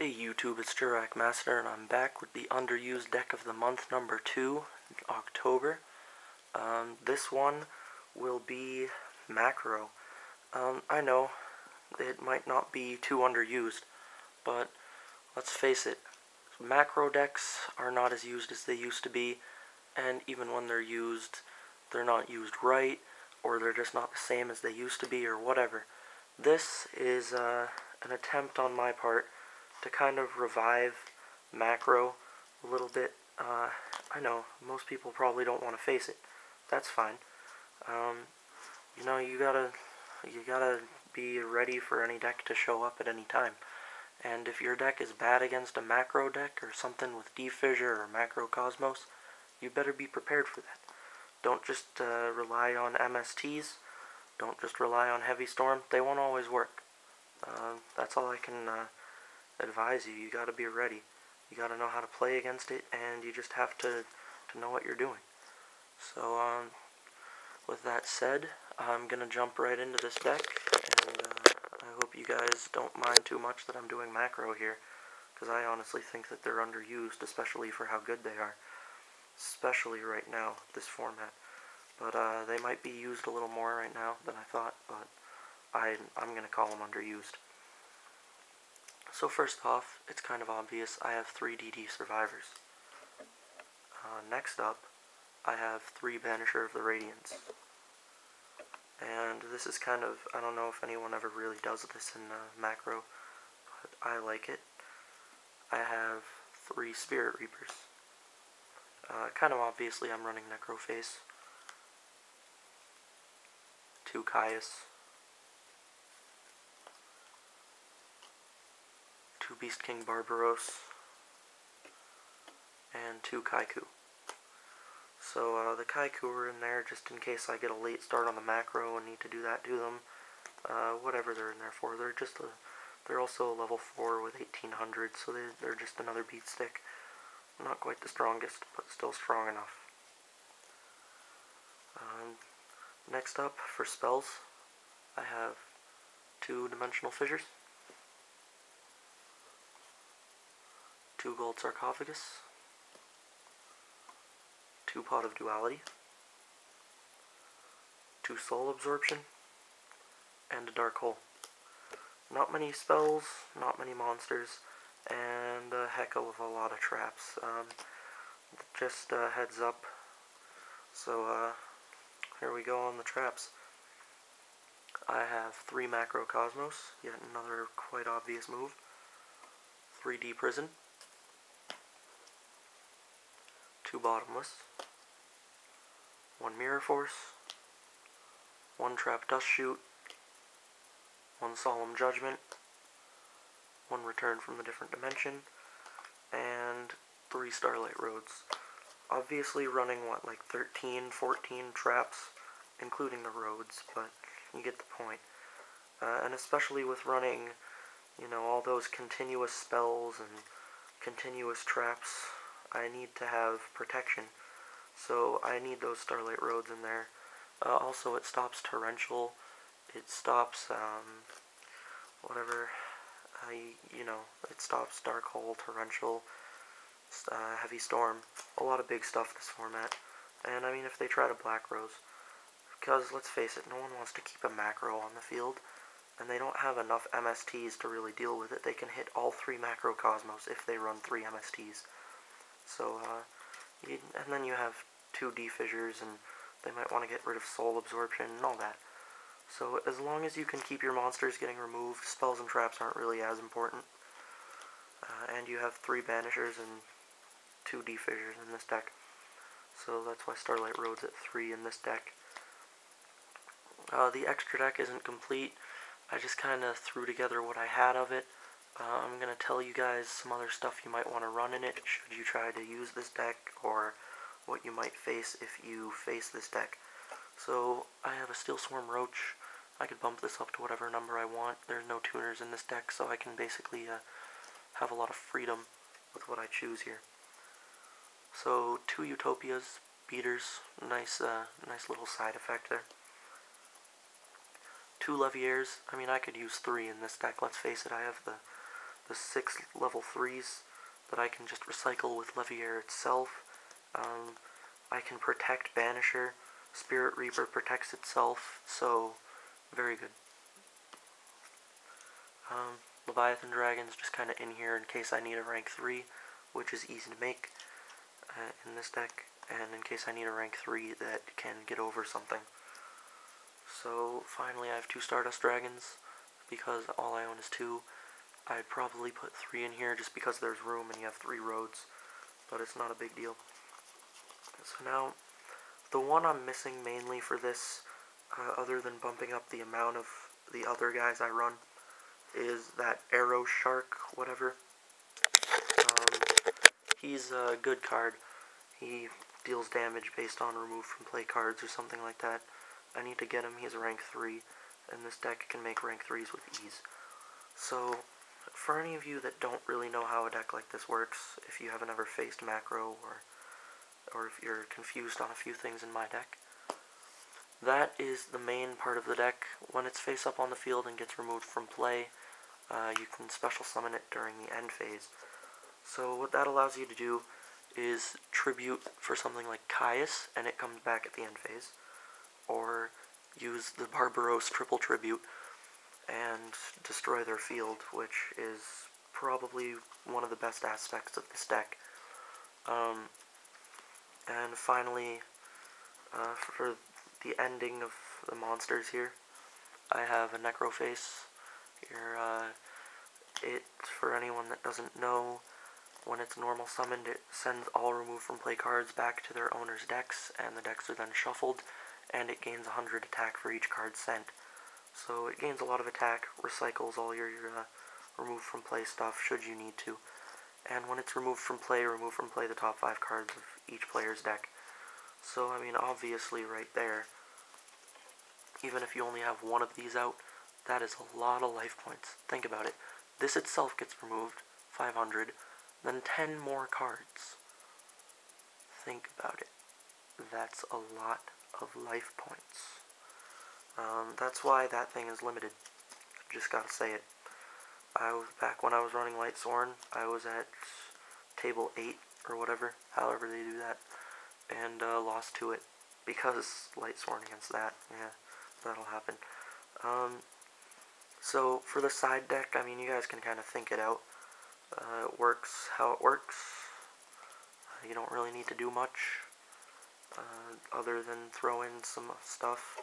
Hey YouTube, it's jurracmaster, and I'm back with the Underused deck of the month number 2, October. This one will be macro. I know it might not be too underused, but let's face it, macro decks are not as used as they used to be, and even when they're used, they're not used right, or they're just not the same as they used to be, or whatever. This is an attempt on my part to kind of revive macro a little bit. I know most people probably don't want to face it. That's fine. You gotta be ready for any deck to show up at any time. And if your deck is bad against a macro deck or something with D-Fissure or Macro Cosmos, you better be prepared for that. Don't just rely on MSTs. Don't just rely on Heavy Storm. They won't always work. That's all I can advise you. You gotta be ready. You gotta know how to play against it, and you just have to know what you're doing. So, with that said, I'm gonna jump right into this deck, and I hope you guys don't mind too much that I'm doing macro here, because I honestly think that they're underused, especially for how good they are. Especially right now, this format. But they might be used a little more right now than I thought, but I'm gonna call them underused. So first off, it's kind of obvious, I have 3 DD Survivors. Next up, I have 3 Banisher of the Radiance. And this is kind of, I don't know if anyone ever really does this in macro, but I like it. I have 3 Spirit Reapers. Kind of obviously I'm running Necroface. 2 Caius. 2 Beast King Barbaros, and 2 Kaiku. So the Kaiku are in there just in case I get a late start on the macro and need to do that to them. Whatever they're in there for. They're also a level 4 with 1800, so they're just another beat stick. Not quite the strongest, but still strong enough. Next up, for spells, I have 2 Dimensional Fissures, 2 Gold Sarcophagus, 2 Pot of Duality, 2 Soul Absorption, and a Dark Hole. Not many spells, not many monsters, and a heck of a lot of traps. Just heads up. So here we go on the traps. I have 3 Macro Cosmos, yet another quite obvious move. 3D Prison, 2 Bottomless, 1 Mirror Force, 1 Trap Dust Shoot, 1 Solemn Judgment, 1 Return from the Different Dimension, and 3 Starlight Roads. Obviously running, like 13, 14 traps, including the roads, but you get the point. And especially with running, all those continuous spells and continuous traps, I need to have protection. So I need those Starlight Roads in there. Also, it stops Torrential. It stops, it stops Dark Hole, Torrential, Heavy Storm. A lot of big stuff this format. And I mean, if they try to Black Rose, because let's face it, no one wants to keep a macro on the field, and they don't have enough MSTs to really deal with it. They can hit all 3 Macro Cosmos if they run 3 MSTs. So, and then you have 2 D-Fissures, and they might want to get rid of Soul Absorption and all that. So as long as you can keep your monsters getting removed, spells and traps aren't really as important. And you have 3 Banishers and 2 D-Fissures in this deck. So that's why Starlight Road's at 3 in this deck. The extra deck isn't complete. I just kind of threw together what I had of it. I'm going to tell you guys some other stuff you might want to run in it should you try to use this deck, or what you might face if you face this deck. So I have a Steel Swarm Roach. I could bump this up to whatever number I want. There's no tuners in this deck, so I can basically have a lot of freedom with what I choose here. So 2 Utopias, Beaters, nice little side effect there. 2 Leviers. I mean, I could use 3 in this deck, let's face it. I have the the 6 level 3s that I can just recycle with Leviair itself. I can protect Banisher. Spirit Reaper protects itself, so very good. Leviathan Dragon's just kind of in here in case I need a rank 3, which is easy to make in this deck, and in case I need a rank 3 that can get over something. So finally I have 2 Stardust Dragons, because all I own is 2. I'd probably put 3 in here just because there's room and you have 3 roads, but it's not a big deal. So now, the one I'm missing mainly for this, other than bumping up the amount of the other guys I run, is that Arrow Shark, whatever. He's a good card. He deals damage based on removed from play cards or something like that. I need to get him. He's a rank 3, and this deck can make rank 3s with ease. So, for any of you that don't really know how a deck like this works, if you haven't ever faced macro, or if you're confused on a few things in my deck, that is the main part of the deck. When it's face up on the field and gets removed from play, you can special summon it during the end phase. So what that allows you to do is tribute for something like Caius, and it comes back at the end phase, or use the Barbaros triple tribute and destroy their field, which is probably one of the best aspects of this deck. And finally, for the ending of the monsters here, I have a Necroface. Here, for anyone that doesn't know, when it's normal summoned, it sends all removed from play cards back to their owner's decks, and the decks are then shuffled, and it gains 100 attack for each card sent. So it gains a lot of attack, recycles all your removed from play stuff should you need to. And when it's removed from play the top 5 cards of each player's deck. So, I mean, obviously right there, even if you only have one of these out, that is a lot of life points. Think about it. This itself gets removed, 500, then 10 more cards. Think about it. That's a lot of life points. That's why that thing is limited. Just gotta say it. Back when I was running Light Sorin, I was at table 8 or whatever, however they do that, and lost to it because Light Sorin against that. Yeah, that'll happen. So for the side deck, I mean, you guys can kind of think it out. It works how it works. You don't really need to do much other than throw in some stuff.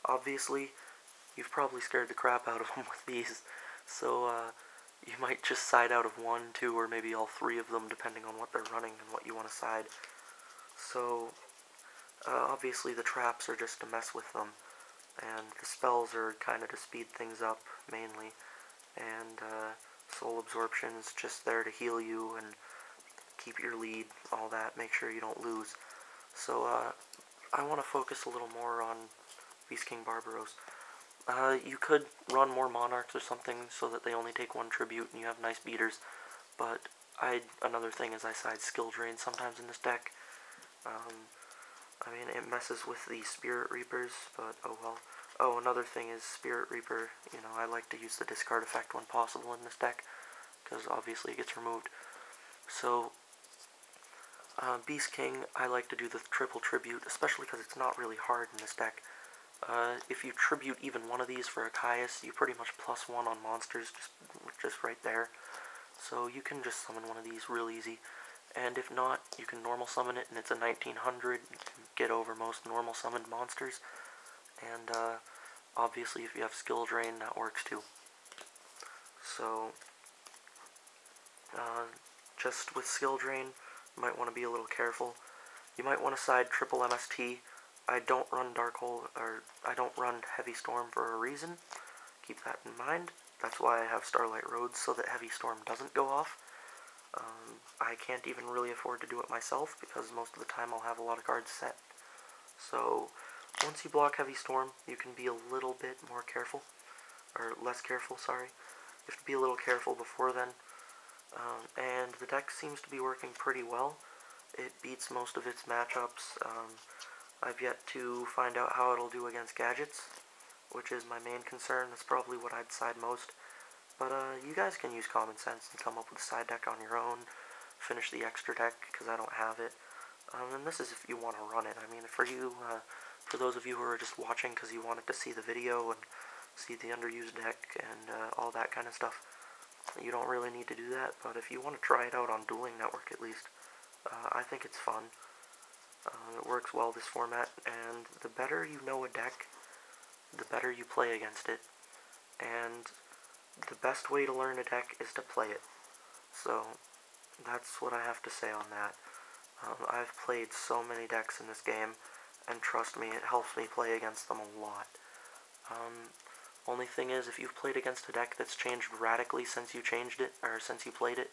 Obviously, you've probably scared the crap out of them with these, so you might just side out of 1, 2, or maybe all 3 of them, depending on what they're running and what you want to side. So, obviously the traps are just to mess with them, and the spells are kind of to speed things up, mainly, and Soul Absorption's just there to heal you and keep your lead, all that, make sure you don't lose. So, I want to focus a little more on Beast King Barbaros. You could run more Monarchs or something so that they only take 1 tribute and you have nice beaters, but another thing is I side Skill Drain sometimes in this deck. I mean, it messes with the Spirit Reapers, but oh well. Oh, another thing is Spirit Reaper, you know, I like to use the discard effect when possible in this deck, because obviously it gets removed. So, Beast King, I like to do the triple tribute, especially because it's not really hard in this deck. If you tribute even one of these for a Caius, you pretty much +1 on monsters, just right there. So you can just summon one of these real easy. And if not, you can normal summon it, and it's a 1900. You can get over most normal summoned monsters. And obviously, if you have Skill Drain, that works too. So, just with Skill Drain, you might want to be a little careful. You might want to side triple MST. I don't run Darkhold, or I don't run Heavy Storm for a reason. Keep that in mind. That's why I have Starlight Roads, so that Heavy Storm doesn't go off. I can't even really afford to do it myself, because most of the time I'll have a lot of cards set. So, once you block Heavy Storm, you can be a little bit more careful, or less careful, sorry. You have to be a little careful before then. And the deck seems to be working pretty well. It beats most of its matchups. I've yet to find out how it'll do against gadgets, which is my main concern. That's probably what I'd side most. But you guys can use common sense and come up with a side deck on your own, finish the extra deck, because I don't have it. And this is if you want to run it. I mean, for you, for those of you who are just watching because you wanted to see the video and see the underused deck and all that kind of stuff, you don't really need to do that. But if you want to try it out on Dueling Network at least, I think it's fun. It works well, this format, and the better you know a deck, the better you play against it. And the best way to learn a deck is to play it. So that's what I have to say on that. I've played so many decks in this game, and trust me, it helps me play against them a lot. Only thing is, if you've played against a deck that's changed radically since you changed it, or since you played it,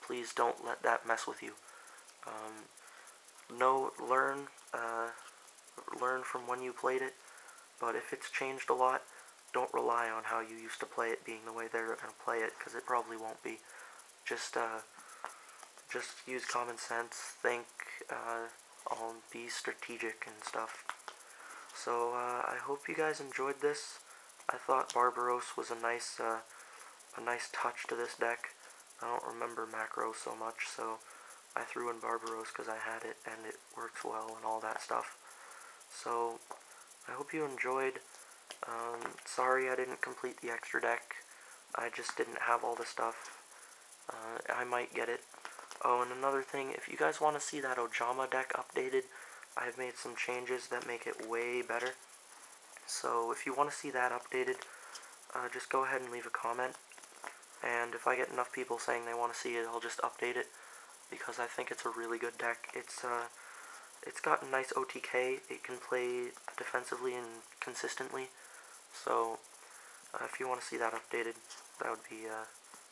please don't let that mess with you. Learn from when you played it, but if it's changed a lot, don't rely on how you used to play it being the way they're going to play it, because it probably won't be. Just use common sense, think, be strategic and stuff. So, I hope you guys enjoyed this. I thought Barbaros was a nice touch to this deck. I don't remember macro so much, so I threw in Barbaros because I had it, and it works well and all that stuff. So, I hope you enjoyed. Sorry I didn't complete the extra deck. I just didn't have all the stuff. I might get it. Oh, and another thing, if you guys want to see that Ojama deck updated, I've made some changes that make it way better. So if you want to see that updated, just go ahead and leave a comment. And if I get enough people saying they want to see it, I'll just update it, because I think it's a really good deck. It's got a nice OTK. It can play defensively and consistently. So if you want to see that updated, that would be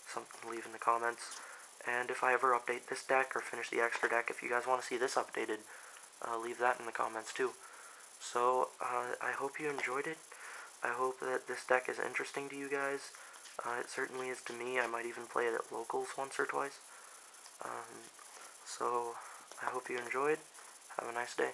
something to leave in the comments. And if I ever update this deck or finish the extra deck, if you guys want to see this updated, leave that in the comments too. So, I hope you enjoyed it. I hope that this deck is interesting to you guys. It certainly is to me. I might even play it at locals once or twice. So, I hope you enjoyed. Have a nice day.